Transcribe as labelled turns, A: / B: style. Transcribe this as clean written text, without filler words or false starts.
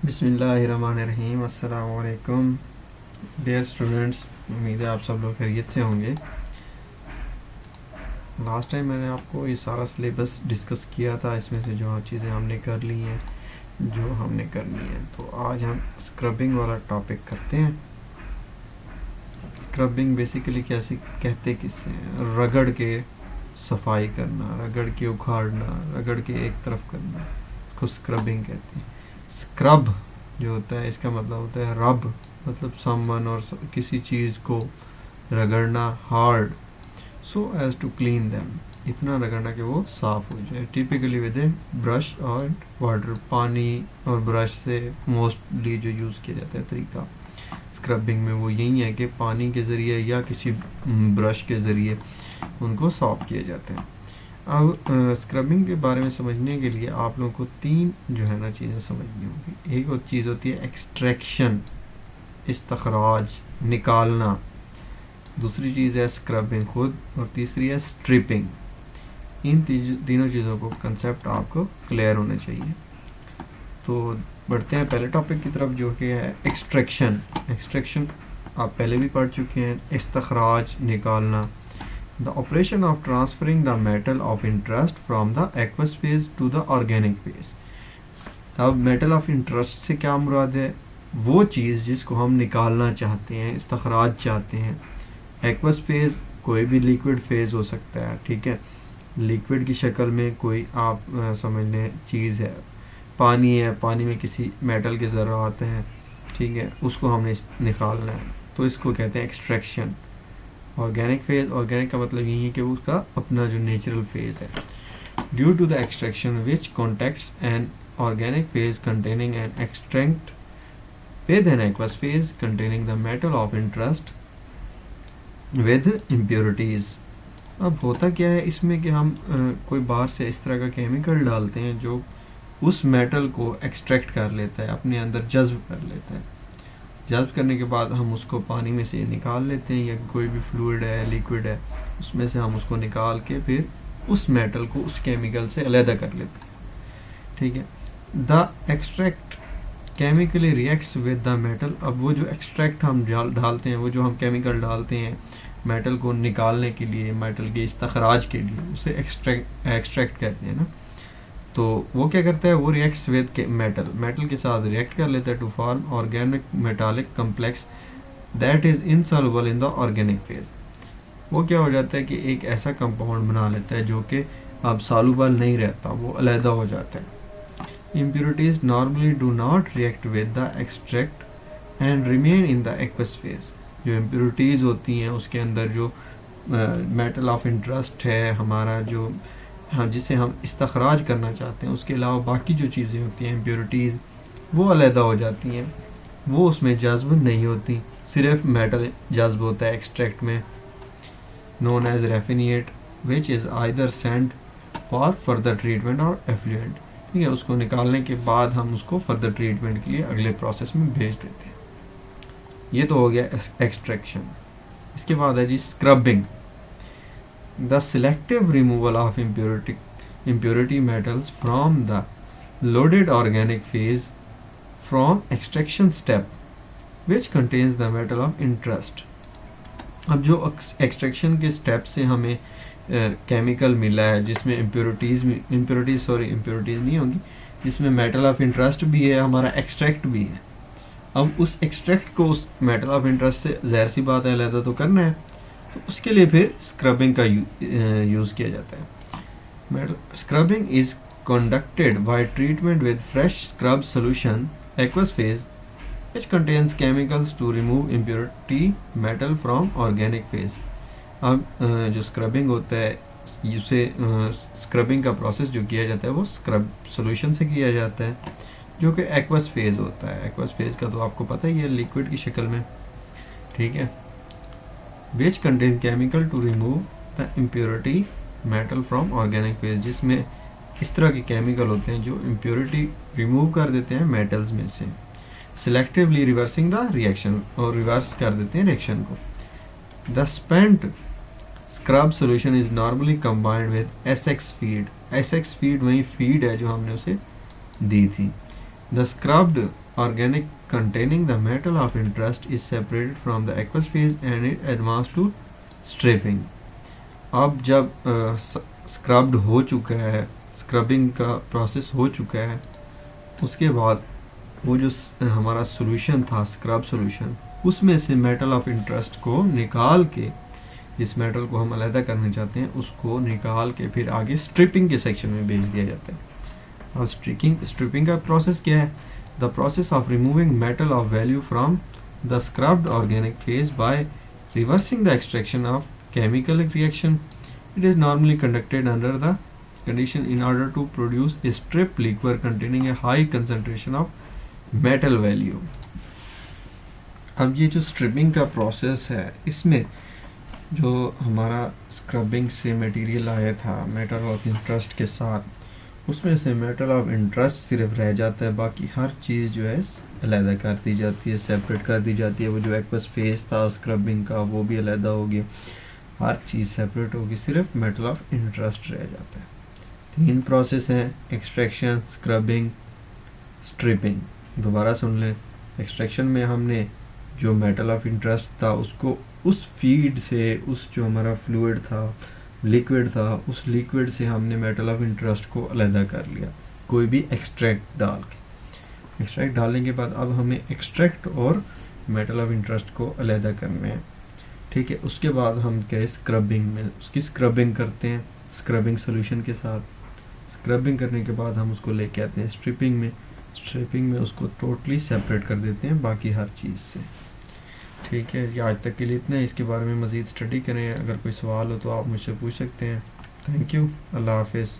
A: बिस्मिल्लाहिर्रहमानिर्रहीम। अस्सलाम वालेकुम डियर स्टूडेंट्स, उम्मीद है आप सब लोग खैरियत से होंगे। लास्ट टाइम मैंने आपको ये सारा सिलेबस डिस्कस किया था, इसमें से जो चीज़ें हमने कर ली हैं, जो हमने करनी है। तो आज हम स्क्रबिंग वाला टॉपिक करते हैं। स्क्रबिंग बेसिकली कैसे कहते किससे हैं? रगड़ के सफाई करना, रगड़ के उखाड़ना, रगड़ के एक तरफ करना को स्क्रबिंग कहते हैं। स्क्रब जो होता है, इसका मतलब होता है रब, मतलब समवन और किसी चीज़ को रगड़ना, hard, so as to clean them, इतना रगड़ना कि वो साफ़ हो जाए। टिपिकली विद ए ब्रश और वाटर, पानी और ब्रश से मोस्टली जो यूज़ किया जाता है तरीका स्क्रबिंग में वो यही है कि पानी के ज़रिए या किसी ब्रश के ज़रिए उनको साफ़ किया जाता है। अब स्क्रबिंग के बारे में समझने के लिए आप लोगों को तीन जो है ना चीज़ें समझनी होगी। एक चीज़ होती है एक्सट्रैक्शन, इस्तखराज, निकालना। दूसरी चीज़ है स्क्रबिंग खुद, और तीसरी है स्ट्रिपिंग। इन तीनों चीज़ों को कंसेप्ट आपको क्लियर होने चाहिए। तो बढ़ते हैं पहले टॉपिक की तरफ, जो कि है एक्सट्रैक्शन। एक्सट्रैक्शन आप पहले भी पढ़ चुके हैं। इस्तखराज, निकालना, the operation of transferring the metal of interest from the aqueous phase to the organic phase। अब metal of interest से क्या मुराद है? वो चीज़ जिसको हम निकालना चाहते हैं, इस्तखराज चाहते हैं। aqueous phase कोई भी लिक्विड फेज हो सकता है, ठीक है। लिक्विड की शक्ल में कोई आप समझ लें चीज़ है, पानी है, पानी में किसी मेटल के ज़रात हैं, ठीक है, उसको हमने निकालना है, तो इसको कहते हैं एक्सट्रैक्शन। ऑर्गेनिक फेज, ऑर्गेनिक का मतलब यही है कि उसका अपना जो नेचुरल फेज है। Due to the extraction which contacts an organic phase containing an extract with an aqueous phase containing the metal of interest with impurities. अब होता क्या है इसमें कि हम कोई बाहर से इस तरह का केमिकल डालते हैं जो उस मेटल को एक्सट्रैक्ट कर लेता है, अपने अंदर जज्ब कर लेता है। जज्ब करने के बाद हम उसको पानी में से निकाल लेते हैं, या कोई भी फ्लूइड है, लिक्विड है, उसमें से हम उसको निकाल के फिर उस मेटल को उस केमिकल से अलहदा कर लेते हैं, ठीक है। The extract chemically reacts with the metal. अब वो जो एक्सट्रैक्ट हम डालते हैं, वो जो हम केमिकल डालते हैं मेटल को निकालने के लिए, मेटल के इस्तखराज के लिए, उसे एक्सट्रैक्ट कहते हैं ना। तो वो क्या करता है, वो रिएक्ट्स विद मेटल के साथ रिएक्ट कर लेता है to form organic metallic complex that is insoluble in the organic phase. वो क्या हो जाता है कि एक ऐसा कंपाउंड बना लेता है जो कि अब सॉल्युबल नहीं रहता, वो अलहदा हो जाता है। Impurities normally do not react with the extract and remain in the aqueous phase. जो इम्प्योरिटीज होती हैं उसके अंदर जो मेटल ऑफ इंटरेस्ट है हमारा, जो जिसे हम इस्तखराज करना चाहते हैं, उसके अलावा बाकी जो चीज़ें होती हैं इम्प्योरिटीज़, वो अलहदा हो जाती हैं, वो उसमें जज्ब नहीं होती, सिर्फ मेटल जज्ब होता है एक्सट्रैक्ट में। Known as raffinate which is either sent for further treatment और एफ्लुएंट, ठीक है। उसको निकालने के बाद हम उसको फर्दर ट्रीटमेंट के लिए अगले प्रोसेस में भेज देते हैं। ये तो हो गया एक्सट्रैक्शन। इसके बाद है जी scrubbing. The selective removal of impurity metals from the loaded organic phase from extraction step which contains the metal of interest। अब जो एक्सट्रैक्शन के स्टेप से हमें केमिकल मिला है जिसमें इम्प्योरिटीज़ नहीं होगी, जिसमें मेटल ऑफ इंटरेस्ट भी है, हमारा एक्सट्रैक्ट भी है। अब उस एक्सट्रैक्ट को उस मेटल ऑफ इंटरेस्ट से ज़ाहिर सी बात है अलहदा तो करना है, तो उसके लिए फिर स्क्रबिंग का यूज़ किया जाता है। Scrubbing is conducted by treatment with fresh scrub solution aqueous phase which contains chemicals to remove impurity metal from organic phase. अब जो स्क्रबिंग होता है, उसे स्क्रबिंग का प्रोसेस जो किया जाता है वो स्क्रब सोल्यूशन से किया जाता है, जो कि एक्वस फेज होता है। एक्वस फेज का तो आपको पता ही है, लिक्विड की शक्ल में, ठीक है। which contain chemical to remove the impurity metal from organic phase, जिसमें इस तरह के केमिकल होते हैं जो impurity रिमूव कर देते हैं मेटल्स में से, selectively reversing the reaction, और रिवर्स कर देते हैं रिएक्शन को। the spent scrub solution is normally combined with SX feed। SX feed वही feed है जो हमने उसे दी थी। the scrubbed organic containing the metal of interest is separated from the aqueous phase and it advanced to stripping. अब जब scrubbed हो चुका है, स्क्रबिंग का प्रोसेस हो चुका है, उसके बाद वो जो हमारा सॉल्यूशन था, स्क्रब सॉल्यूशन, उसमें से मेटल ऑफ इंटरेस्ट को निकाल के, जिस मेटल को हम अलहदा करना चाहते हैं उसको निकाल के फिर आगे स्ट्रिपिंग के सेक्शन में भेज दिया जाता है. और स्ट्रिपिंग का प्रोसेस क्या है? The process of removing metal of value from the scrubbed organic phase by reversing the extraction of chemical reaction. It is normally conducted under the condition in order to produce a strip liquor containing a high concentration of metal value. अब ये जो striping का process है, इसमें जो हमारा scrubbing से material आया था मेटल ऑफ इंटरेस्ट के साथ, उसमें से मेटल ऑफ इंटरेस्ट सिर्फ रह जाता है, बाकी हर चीज़ जो है अलहदा कर दी जाती है, सेपरेट कर दी जाती है. वो जो एक्वस फेज था स्क्रबिंग का वो भी अलहदा हो गया, हर चीज़ सेपरेट होगी, सिर्फ मेटल ऑफ इंटरेस्ट रह जाता है. 3 प्रोसेस हैं, एक्सट्रैक्शन, स्क्रबिंग, स्ट्रिपिंग. दोबारा सुन लें. एक्सट्रैक्शन में हमने जो मेटल ऑफ इंटरेस्ट था उसको उस फीड से, उस जो हमारा फ्लूइड था, लिक्विड था, उस लिक्विड से हमने मेटल ऑफ इंटरेस्ट को अलहदा कर लिया कोई भी एक्सट्रैक्ट डाल के. एक्सट्रैक्ट डालने के बाद अब हमें एक्सट्रैक्ट और मेटल ऑफ इंटरेस्ट को अलहदा करना है. ठीक है. उसके बाद हम क्या है, स्क्रबिंग में उसकी स्क्रबिंग करते हैं स्क्रबिंग सोल्यूशन के साथ. स्क्रबिंग करने के बाद हम उसको लेके आते हैं स्ट्रिपिंग में. स्ट्रिपिंग में उसको टोटली सेपरेट कर देते हैं बाकी हर चीज़ से. ठीक है. ये आज तक के लिए इतना है. इसके बारे में मज़ीद स्टडी करें. अगर कोई सवाल हो तो आप मुझसे पूछ सकते हैं. Thank you. अल्लाह हाफिज़.